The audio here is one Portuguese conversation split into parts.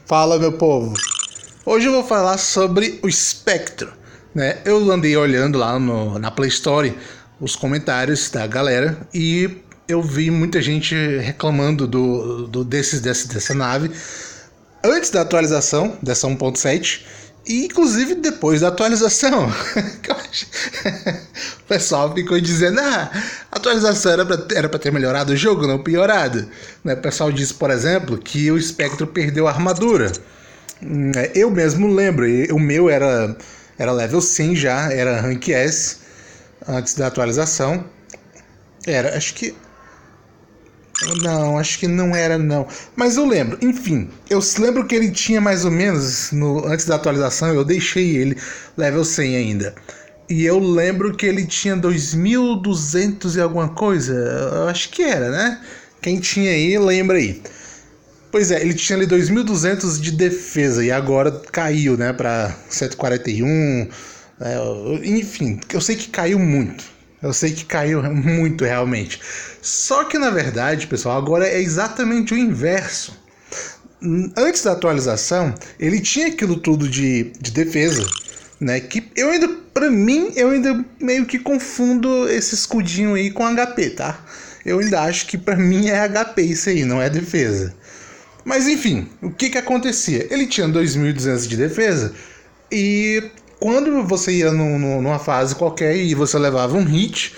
Fala, meu povo. Hoje eu vou falar sobre o Spectrum, né? Eu andei olhando lá na Play Store os comentários da galera e eu vi muita gente reclamando dessa nave antes da atualização dessa 1.7 e inclusive depois da atualização. O pessoal ficou dizendo: a atualização era pra ter melhorado o jogo, não piorado, né? O pessoal disse, por exemplo, que o Spectrum perdeu a armadura. Eu mesmo lembro, o meu era level 100 já, era Rank S antes da atualização. Acho que não era não. Mas eu lembro, enfim, eu lembro que ele tinha mais ou menos, antes da atualização, eu deixei ele level 100 ainda. E eu lembro que ele tinha 2200 e alguma coisa, eu acho que era, né? Quem tinha aí, lembra aí. Pois é, ele tinha ali 2200 de defesa e agora caiu, né, pra 141, enfim, eu sei que caiu muito. Eu sei que caiu muito realmente. Só que na verdade, pessoal, agora é exatamente o inverso. Antes da atualização, ele tinha aquilo tudo de defesa, né? Que eu ainda meio que confundo esse escudinho aí com HP, tá? Eu ainda acho que pra mim é HP isso aí, não é defesa. Mas enfim, o que acontecia? Ele tinha 2200 de defesa e quando você ia numa fase qualquer e você levava um hit,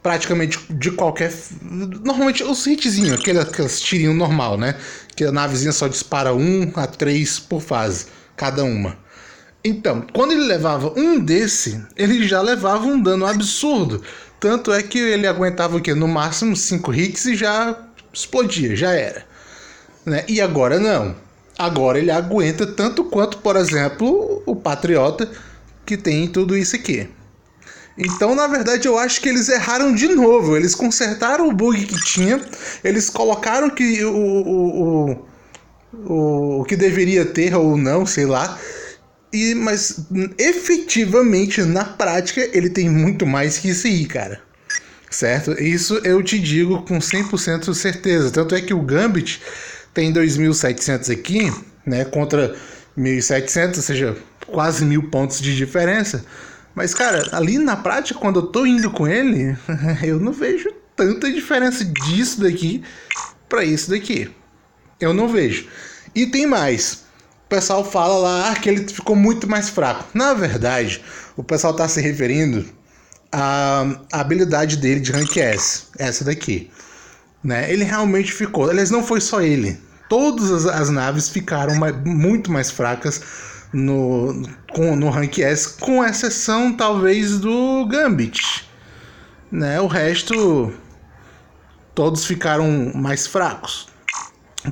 praticamente de qualquer... Normalmente os hitzinhos, aqueles tirinhos normal, né? Que a navezinha só dispara 1 a 3 por fase, cada uma. Então, quando ele levava um desse, ele já levava um dano absurdo. Tanto é que ele aguentava o quê? No máximo 5 hits e já explodia, já era. Né? E agora não. Agora ele aguenta tanto quanto, por exemplo, o Patriota, que tem tudo isso aqui. Então, na verdade, eu acho que eles erraram de novo. Eles consertaram o bug que tinha, eles colocaram que o que deveria ter ou não, sei lá. Mas efetivamente, na prática, ele tem muito mais que isso aí, cara. Certo? Isso eu te digo com 100% de certeza. Tanto é que o Gambit tem 2.700 aqui, né, contra 1.700, ou seja, quase 1.000 pontos de diferença. Mas, cara, ali na prática, quando eu tô indo com ele, eu não vejo tanta diferença disso daqui para isso daqui. Eu não vejo. E tem mais. O pessoal fala lá que ele ficou muito mais fraco. Na verdade, o pessoal tá se referindo à habilidade dele de Rank S, essa daqui. Né? Ele realmente ficou. Aliás, não foi só ele. Todas as naves ficaram muito mais fracas no Rank S, com exceção talvez do Gambit. Né? O resto, todos ficaram mais fracos.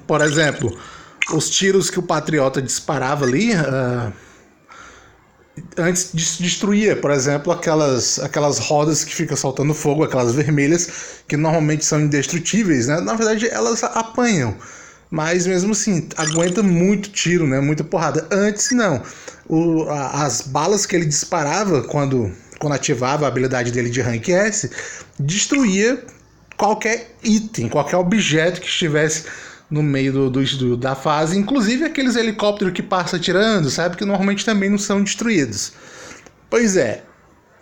Por exemplo, os tiros que o Patriota disparava ali, antes destruía, por exemplo, aquelas rodas que ficam soltando fogo, aquelas vermelhas, que normalmente são indestrutíveis, né? Na verdade, elas apanham. Mas mesmo assim, aguenta muito tiro, né? Muita porrada. Antes, não. As balas que ele disparava quando ativava a habilidade dele de Rank S, destruía qualquer item, qualquer objeto que estivesse no meio da fase, inclusive aqueles helicópteros que passam atirando, sabe? Que normalmente também não são destruídos. Pois é.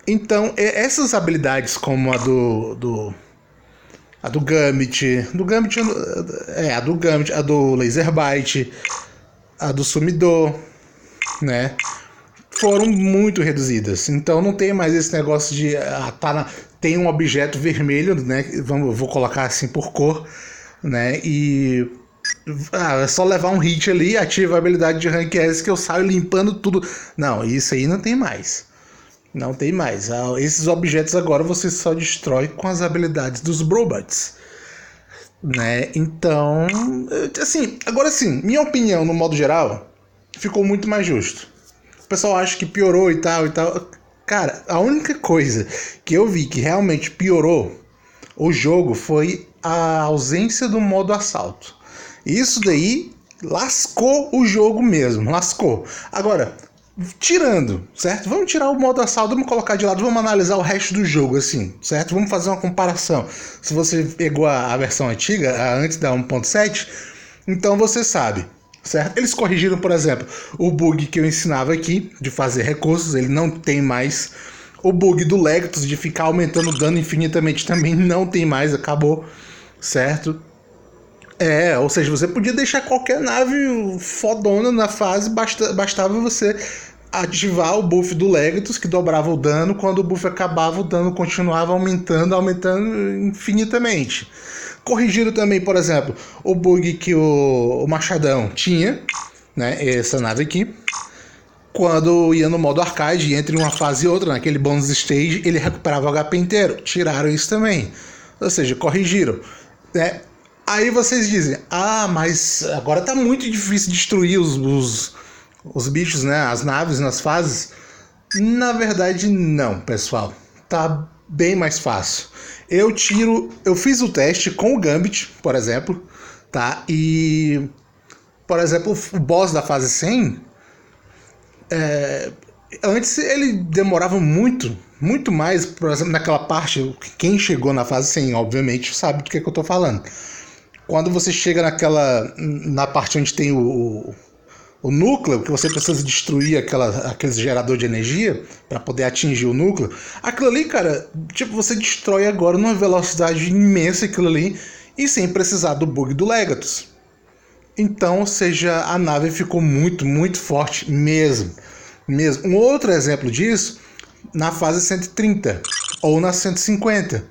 Então, essas habilidades como a do Gambit, a do Laser Bite, a do Sumidor, né? Foram muito reduzidas. Então não tem mais esse negócio de tem um objeto vermelho, né? Vou colocar assim por cor, né? E é só levar um hit ali, ativa a habilidade de Rank S que eu saio limpando tudo. Não, isso aí não tem mais. Não tem mais. Esses objetos agora você só destrói com as habilidades dos Brobots. Né? Então, assim, agora sim, minha opinião no modo geral ficou muito mais justo. O pessoal acha que piorou e tal. Cara, a única coisa que eu vi que realmente piorou o jogo foi a ausência do modo assalto. Isso daí lascou o jogo mesmo, lascou. Agora, tirando, certo? Vamos tirar o modo assalto, vamos colocar de lado, vamos analisar o resto do jogo, assim, certo? Vamos fazer uma comparação. Se você pegou a versão antiga, antes da 1.7, então você sabe certo? Eles corrigiram, por exemplo, o bug que eu ensinava aqui, de fazer recursos, ele não tem mais. O bug do Legatus, de ficar aumentando o dano infinitamente, também não tem mais, acabou, certo? Ou seja, você podia deixar qualquer nave fodona na fase, bastava você ativar o buff do Legatus, que dobrava o dano. Quando o buff acabava, o dano continuava aumentando infinitamente. Corrigiram também, por exemplo, o bug que o Machadão tinha, né, essa nave aqui. Quando ia no modo arcade, entre uma fase e outra, naquele bonus stage, ele recuperava o HP inteiro. Tiraram isso também. Ou seja, corrigiram. Né? Aí vocês dizem, mas agora tá muito difícil destruir os bichos, né? As naves nas fases. Na verdade, não, pessoal. Tá bem mais fácil. Eu fiz o teste com o Gambit, por exemplo, tá? E, por exemplo, o boss da fase 100, antes ele demorava muito mais, por exemplo, naquela parte, quem chegou na fase 100, obviamente, sabe do que eu tô falando. Quando você chega na parte onde tem o núcleo, que você precisa destruir aquele gerador de energia para poder atingir o núcleo, aquilo ali, cara, tipo, você destrói agora numa velocidade imensa aquilo ali e sem precisar do bug do Legatus. Então, ou seja, a nave ficou muito, muito forte mesmo. Um outro exemplo disso, na fase 130 ou na 150.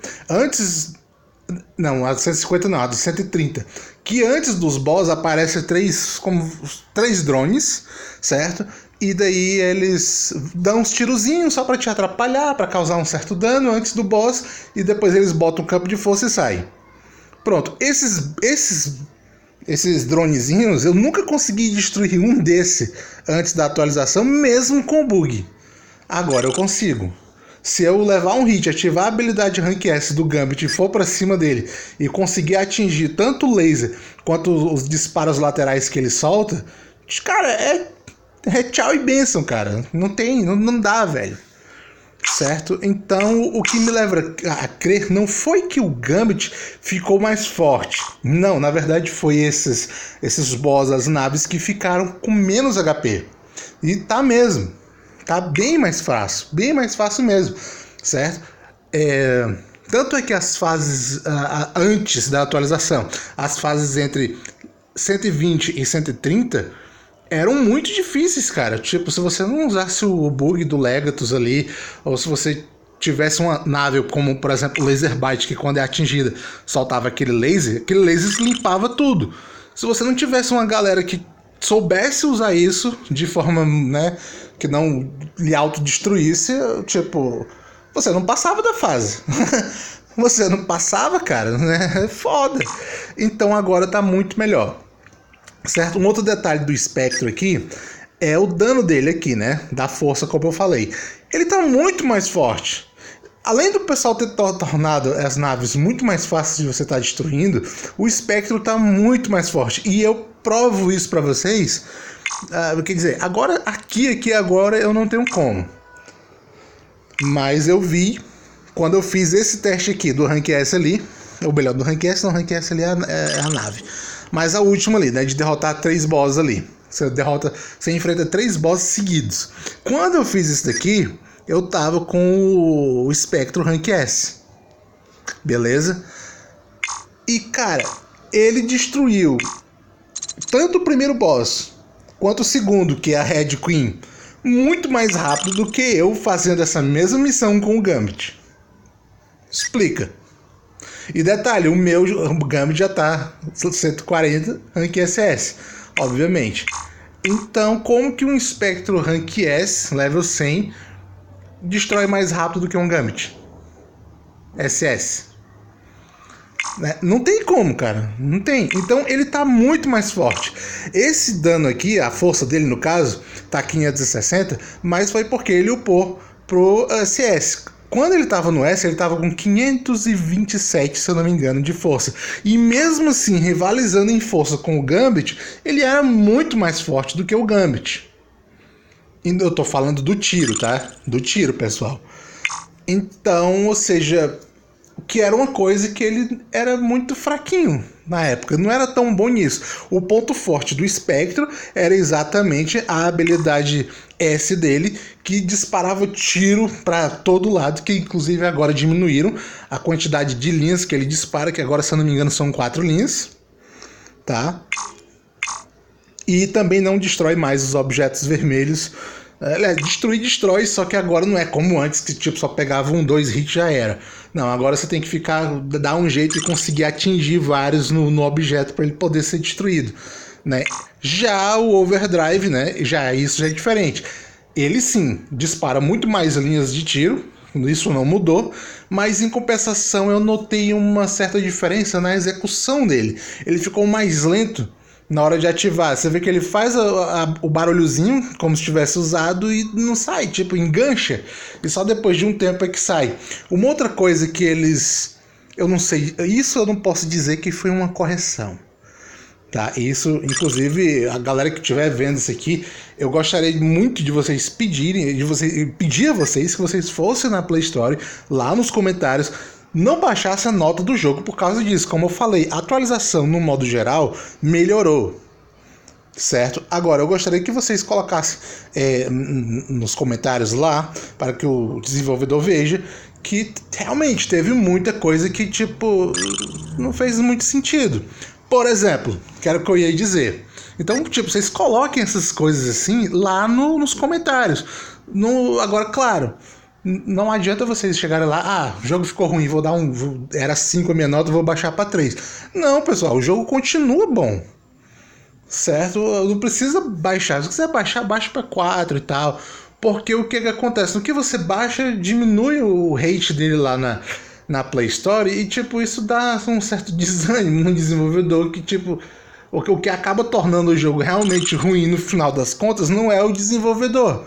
Não, a de 150 não, a de 130. Que antes dos boss aparecem três drones, certo? E daí eles dão uns tirozinhos só pra te atrapalhar, pra causar um certo dano antes do boss. E depois eles botam um campo de força e saem. Pronto, esses dronezinhos, eu nunca consegui destruir um desse antes da atualização, mesmo com bug. Agora eu consigo. Se eu levar um hit, ativar a habilidade Rank S do Gambit e for pra cima dele e conseguir atingir tanto o laser quanto os disparos laterais que ele solta, cara, é tchau e bênção, cara. Não dá, velho. Certo? Então, o que me leva a crer não foi que o Gambit ficou mais forte. Não, na verdade foi esses boss, as naves que ficaram com menos HP. E tá mesmo. Tá bem mais fácil mesmo, certo? Tanto é que as fases antes da atualização, as fases entre 120 e 130 eram muito difíceis, cara. Tipo, se você não usasse o bug do Legatus ali, ou se você tivesse uma nave como, por exemplo, o Laser Bite, que quando é atingida soltava aquele laser limpava tudo. Se você não tivesse uma galera que soubesse usar isso de forma, né, que não lhe autodestruísse, tipo, você não passava da fase. Você não passava, cara, né? É foda. Então agora tá muito melhor. Certo? Um outro detalhe do espectro aqui é o dano dele aqui, né? Da força, como eu falei. Ele tá muito mais forte. Além do pessoal ter tornado as naves muito mais fáceis de você estar destruindo, o espectro tá muito mais forte. E eu provo isso pra vocês. Quer dizer, agora agora eu não tenho como. Mas eu vi quando eu fiz esse teste aqui do Rank S ali. Ou melhor, do Rank S, não, Rank S ali é a nave. Mas a última ali, né? De derrotar 3 bosses ali. Você enfrenta 3 bosses seguidos. Quando eu fiz isso daqui, eu tava com o Spectro Rank S. Beleza? E, cara, ele destruiu tanto o primeiro boss quanto o segundo, que é a Red Queen, muito mais rápido do que eu fazendo essa mesma missão com o Gambit. Explica. E detalhe, o meu Gambit já tá 140 Rank SS, obviamente. Então, como que um Spectro Rank S, level 100, destrói mais rápido do que um Gambit SS? Não tem como, cara. Não tem. Então ele tá muito mais forte. Esse dano aqui, a força dele no caso, tá 560, mas foi porque ele upou pro CS. Quando ele tava no S, ele tava com 527, se eu não me engano, de força. E mesmo assim, rivalizando em força com o Gambit, ele era muito mais forte do que o Gambit. E eu tô falando do tiro, tá? Do tiro, pessoal. Então, ou seja, que era uma coisa que ele era muito fraquinho na época, não era tão bom nisso. O ponto forte do Spectro era exatamente a habilidade S dele, que disparava tiro para todo lado, que inclusive agora diminuíram a quantidade de linhas que ele dispara, que agora, se eu não me engano, são 4 linhas, tá? E também não destrói mais os objetos vermelhos. Destrói, só que agora não é como antes, que tipo, só pegava 2 hits já era. Não, agora você tem que dar um jeito e conseguir atingir vários no objeto para ele poder ser destruído, né? Já o Overdrive, né? Isso já é diferente. Ele sim dispara muito mais linhas de tiro, isso não mudou, mas em compensação eu notei uma certa diferença na execução dele. Ele ficou mais lento na hora de ativar. Você vê que ele faz o barulhozinho como se tivesse usado e não sai, tipo, engancha. E só depois de um tempo é que sai. Uma outra coisa que eles... Eu não sei, isso eu não posso dizer que foi uma correção. Tá? Isso, inclusive, a galera que estiver vendo isso aqui, eu gostaria muito de vocês pedir a vocês que vocês fossem na Play Store, lá nos comentários, não baixasse a nota do jogo por causa disso. Como eu falei, a atualização no modo geral melhorou, certo? Agora, eu gostaria que vocês colocassem nos comentários lá, para que o desenvolvedor veja que realmente teve muita coisa que, tipo, não fez muito sentido. Por exemplo, que era o que eu ia dizer. Então, tipo, vocês coloquem essas coisas assim lá nos comentários. Agora, claro, não adianta vocês chegarem lá, o jogo ficou ruim, era 5 a minha nota, vou baixar para 3. Não, pessoal, o jogo continua bom. Certo? Não precisa baixar. Se quiser baixar, baixa para 4 e tal. Porque o que acontece? No que você baixa, diminui o rate dele lá na Play Store e, tipo, isso dá um certo desânimo no desenvolvedor que, tipo, o que acaba tornando o jogo realmente ruim no final das contas não é o desenvolvedor,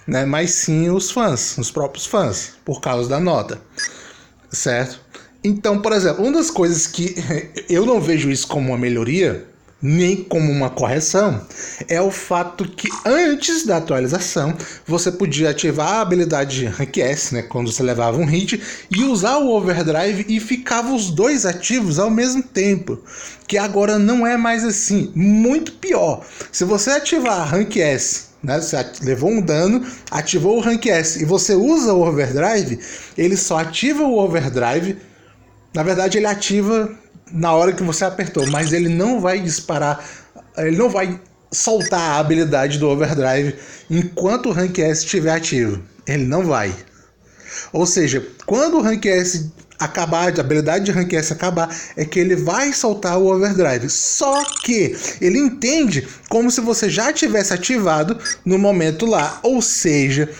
né? Mas sim os fãs, os próprios fãs, por causa da nota, certo? Então, por exemplo, uma das coisas que eu não vejo isso como uma melhoria, nem como uma correção, é o fato que antes da atualização você podia ativar a habilidade Rank S, né, quando você levava um hit, e usar o Overdrive e ficava os 2 ativos ao mesmo tempo, que agora não é mais assim, muito pior. Se você ativar a Rank S, né, você levou um dano, ativou o Rank S e você usa o Overdrive, ele só ativa o Overdrive. Na verdade, ele ativa na hora que você apertou, mas ele não vai disparar, ele não vai soltar a habilidade do Overdrive enquanto o Rank S estiver ativo. Ele não vai. Ou seja, quando o Rank S acabar, a habilidade de Rank S acabar, é que ele vai soltar o Overdrive. Só que ele entende como se você já tivesse ativado no momento lá. Ou seja,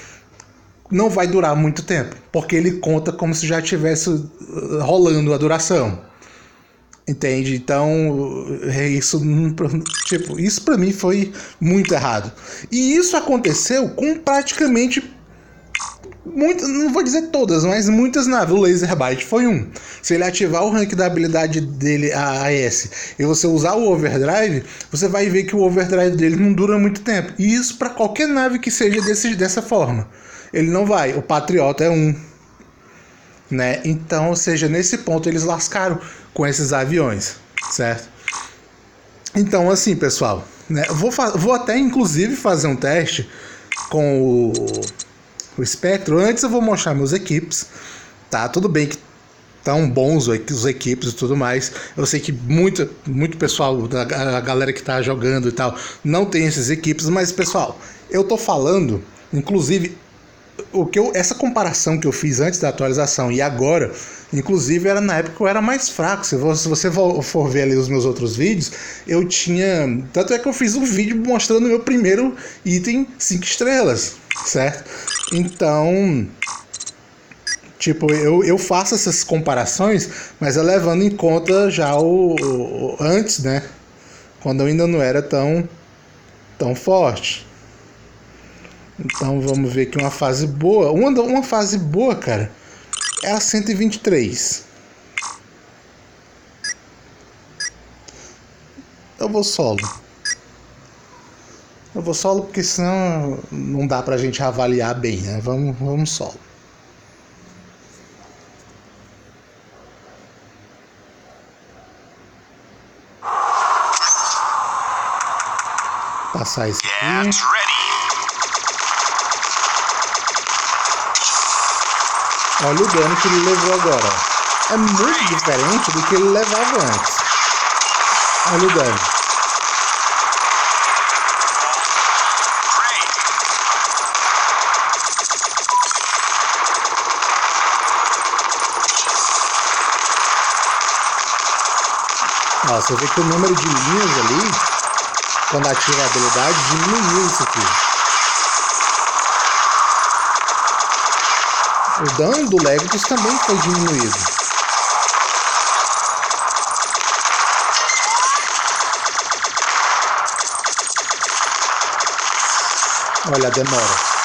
não vai durar muito tempo, porque ele conta como se já estivesse rolando a duração. Entende? Então, isso pra mim foi muito errado. E isso aconteceu com praticamente não vou dizer todas, mas muitas naves. O Laserbite foi um. Se ele ativar o rank da habilidade dele, a AS, e você usar o Overdrive, você vai ver que o Overdrive dele não dura muito tempo. E isso para qualquer nave que seja dessa forma. Ele não vai. O Patriota é um, né? Então, ou seja, nesse ponto eles lascaram com esses aviões, certo? Então, assim, pessoal, né, vou até inclusive fazer um teste com o Spectro. Antes eu vou mostrar meus equipes, tá? Tudo bem que tão bons os equipes e tudo mais. Eu sei que muito pessoal, a galera que tá jogando e tal, não tem esses equipes, mas, pessoal, eu tô falando, inclusive, essa comparação que eu fiz antes da atualização e agora, inclusive, era na época que eu era mais fraco. Se você for ver ali os meus outros vídeos, eu tinha... Tanto é que eu fiz um vídeo mostrando o meu primeiro item 5 estrelas, certo? Então, tipo, eu faço essas comparações, mas levando em conta já o antes, né? Quando eu ainda não era tão forte. Então vamos ver aqui uma fase boa. Uma fase boa, cara, é a 123. Eu vou solo porque senão não dá pra gente avaliar bem, né? Vamos solo. Passar isso aqui. Olha o dano que ele levou agora. É muito diferente do que ele levava antes. Olha o dano. Ó, você vê que o número de linhas ali, quando ativa a habilidade, diminuiu isso aqui. O dano do Legatus também foi diminuído. Olha a demora.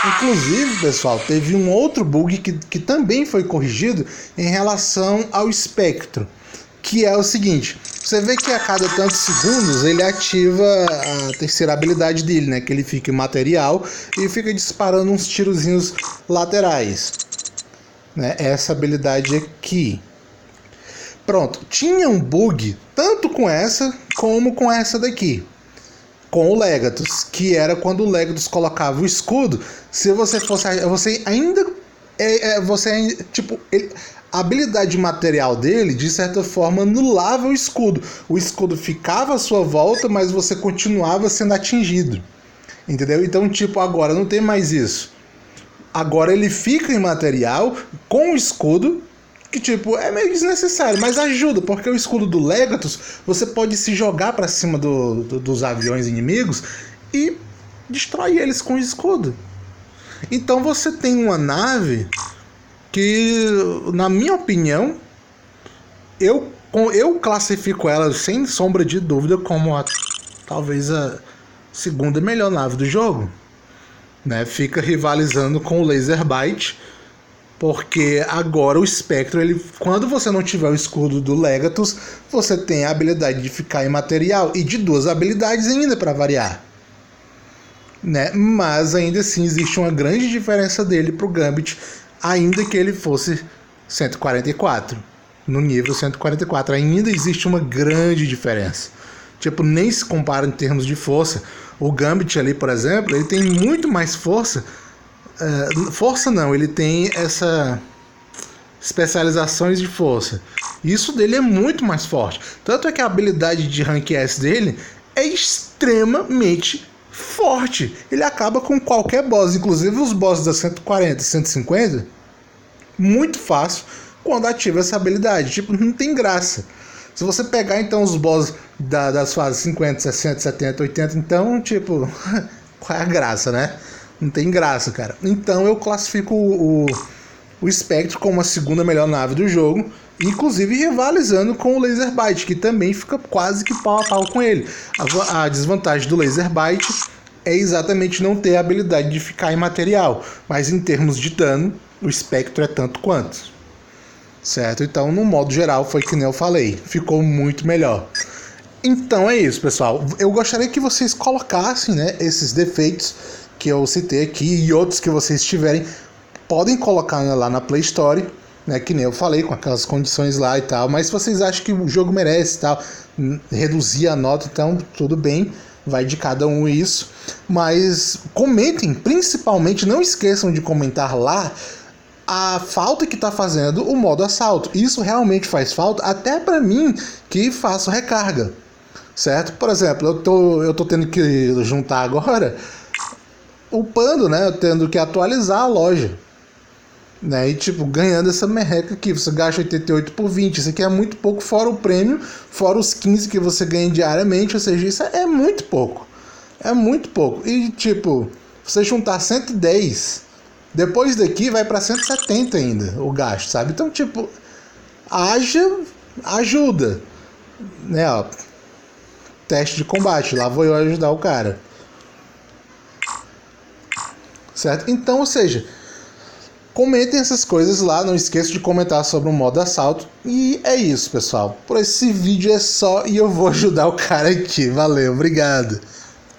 Inclusive, pessoal, teve um outro bug que também foi corrigido em relação ao espectro, que é o seguinte: você vê que a cada tantos segundos ele ativa a terceira habilidade dele, né? Que ele fica imaterial e fica disparando uns tirozinhos laterais, né? Essa habilidade aqui. Pronto, tinha um bug tanto com essa como com essa daqui, com o Legatus, que era quando o Legatus colocava o escudo, se você fosse, você ainda tipo, a habilidade material dele de certa forma anulava o escudo ficava à sua volta, mas você continuava sendo atingido, entendeu? Então, tipo, agora não tem mais isso. Agora ele fica imaterial com o escudo, que tipo, é meio desnecessário, mas ajuda, porque o escudo do Legatus, você pode se jogar pra cima dos aviões inimigos e destrói eles com o escudo. Então você tem uma nave que, na minha opinião, eu classifico ela sem sombra de dúvida como talvez a segunda melhor nave do jogo, né? Fica rivalizando com o Laser Bite, porque agora o Spectro, quando você não tiver o escudo do Legatus, você tem a habilidade de ficar imaterial e de duas habilidades ainda para variar, né? Mas ainda assim existe uma grande diferença dele pro Gambit, ainda que ele fosse 144. No nível 144 ainda existe uma grande diferença. Tipo, nem se compara em termos de força. O Gambit ali, por exemplo, ele tem muito mais força. Força não, ele tem essa especializações de força. Isso dele é muito mais forte. Tanto é que a habilidade de Rank S dele é extremamente forte. Ele acaba com qualquer boss, inclusive os bosses da 140 e 150, muito fácil quando ativa essa habilidade. Tipo, não tem graça. Se você pegar então os bosses das fases 50, 60, 70, 80, então, tipo, qual é a graça, né? Não tem graça, cara. Então eu classifico o Spectre como a segunda melhor nave do jogo, inclusive rivalizando com o Laser Bite, que também fica quase que pau a pau com ele. A desvantagem do Laser Bite é exatamente não ter a habilidade de ficar imaterial, mas em termos de dano, o Spectre é tanto quanto. Certo? Então, no modo geral, foi que nem eu falei, ficou muito melhor. Então é isso, pessoal. Eu gostaria que vocês colocassem, né, esses defeitos que eu citei aqui e outros que vocês tiverem, podem colocar lá na Play Store, né, que nem eu falei, com aquelas condições lá e tal. Mas se vocês acham que o jogo merece e tal, reduzir a nota, então tudo bem, vai de cada um isso. Mas comentem, principalmente, não esqueçam de comentar lá a falta que está fazendo o modo assalto. Isso realmente faz falta, até para mim que faço recarga, certo? Por exemplo, eu tô tendo que juntar agora, upando, né? Tendo que atualizar a loja, né? E tipo, ganhando essa merreca aqui, você gasta 88 por 20, isso aqui é muito pouco, fora o prêmio, fora os 15 que você ganha diariamente, ou seja, isso é muito pouco. É muito pouco. E tipo, você juntar 110, depois daqui vai para 170 ainda o gasto, sabe? Então, tipo, ajuda, né? Ó, teste de combate, lá vou eu ajudar o cara. Certo? Então, ou seja, Comentem essas coisas lá, não esqueça de comentar sobre o modo assalto. E é isso, pessoal. Por esse vídeo é só e eu vou ajudar o cara aqui. Valeu, obrigado.